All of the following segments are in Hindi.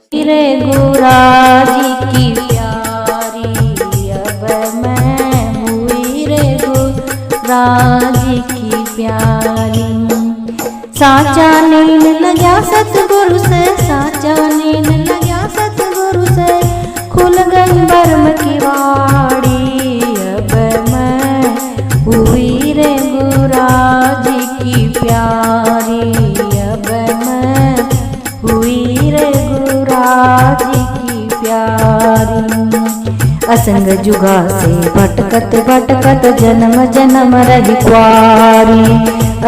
रे गुराजी की प्यारी, अब मैं हुई रे गुराजी की प्यारी। साचा नीन लग्या सतगुरु से, साचा नीन लग्या सतगुरु से, खुल गई बर्म की वाड़ी। अब मैं हुई रे गुराजी की प्यारी, अब मैं हुई रे गुराजी की प्यारी। असंग जुगा से भटकत भटकत जन्म जन्म रही कुआरी।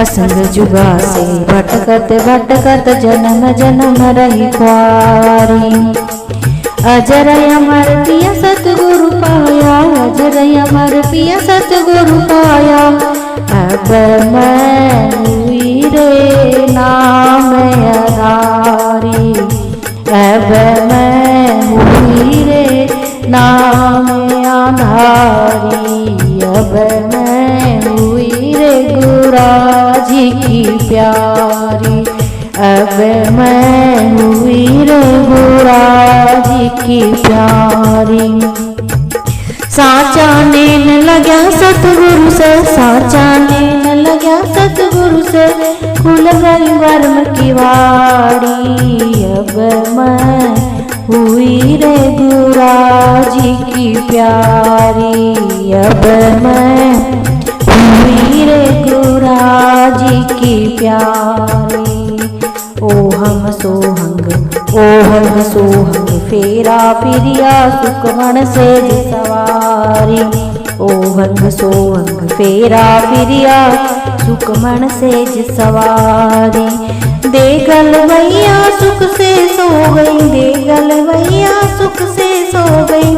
असंग जुगा से भटकत भटकत जन्म जन्म रही कुआरी। अजर अमर पिया सतगुरु पाया, अजर अमर पिया सतगुरु पाया। अब मैं हुई रे नाम आधारी, अब मैं हुई रे नाम आधारी। अब मैं हुई रे गुराजी की प्यारी, अब मैं हुई रे गुराजी की प्यारी। साचा नीन लग्या सतगुरु से, साचा नीन लग्या सतगुरु से, खुल गई बर्म की वाड़ी। अब मैं हुई रे गुराजी की प्यारी, अब मैं हुई रे गुराजी की प्यारी। ओहम सोहंग, ओहंग सोहंग, फेरा फिरिया सुखमन से सवारी। ओहंग सोहंग, फेरा फिरिया सुखमन से सवारी। देगल मैया सुख से सो गई, देगल मैया सुख से सो गई,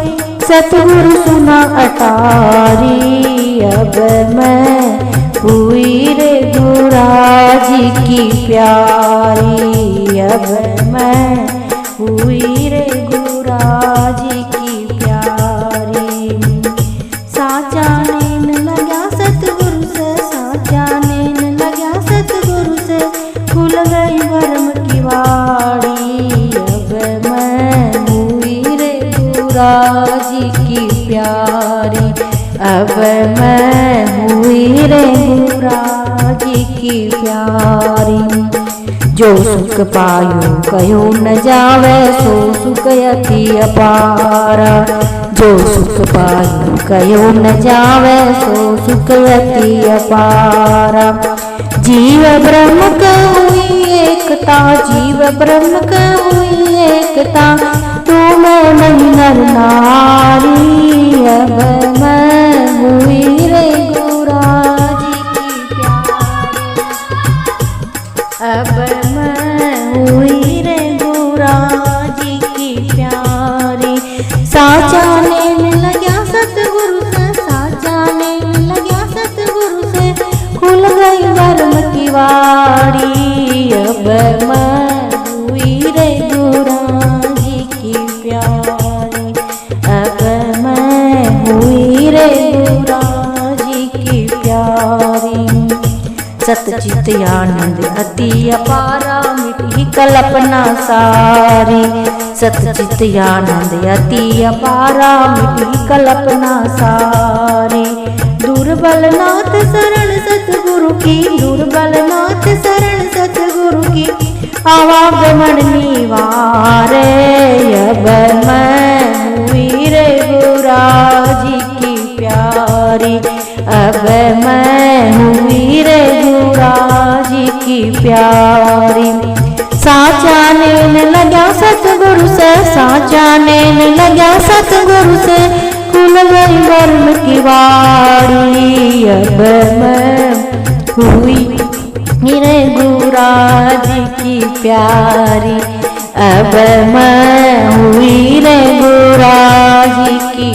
सतगुरु सुना अटारी। अब मैं हुई रे गुराजी की प्यारी, अब मैं हुई रे गुराजी की प्यारी। साचा नीन लग्या सतगुरु से, साचा नीन लग्या सतगुरु से, खुल गई बर्म की वाड़ी। अब मैं हुई रे गुराजी की प्यारी, अब मैं हुई रे गुराजी की प्यारी। जो सुख पायो कहो न जावे, सो सुख अति अपारा। जो सुख पायो कहो न जावे, सो सुख अति अपारा। जीव ब्रह्म का हुई एकता, जीव ब्रह्म का हुई एकता, तू मैं नहीं नर नारी। अब मैं हुई रे गुराजी की प्यारी, अब मैं हुई रे गुराजी की प्यारी। साचा नीन लग्या सतगुरु से, साचा नीन लग्या सतगुरु से, खुल गई बर्म की वाड़ी। अब मैं हुई रे गुराजी की प्यारी, अब मैं हुई रे गुराजी की प्यारी। सतचित आनंद अति अपारा, मिटी कल्पना सारी। सतचित आनंद अति अपारा, मिटी कल्पना सारी। दुर्बल नाथ शरण सतगुरु की, दुर्बल नाथ शरण सतगुरु की, आवागमन निवारे। अब मैं हुई रे गुराजी की प्यारी, अब मैं हुई रे गुराजी की प्यारी। साचा नीन लग्या सतगुरु से, साचा नीन लग्या सतगुरु से, खुल गई बर्म की वाड़ी। अब मैं हुई रे गुराजी की प्यारी, अब मैं हुई रे गुराजी की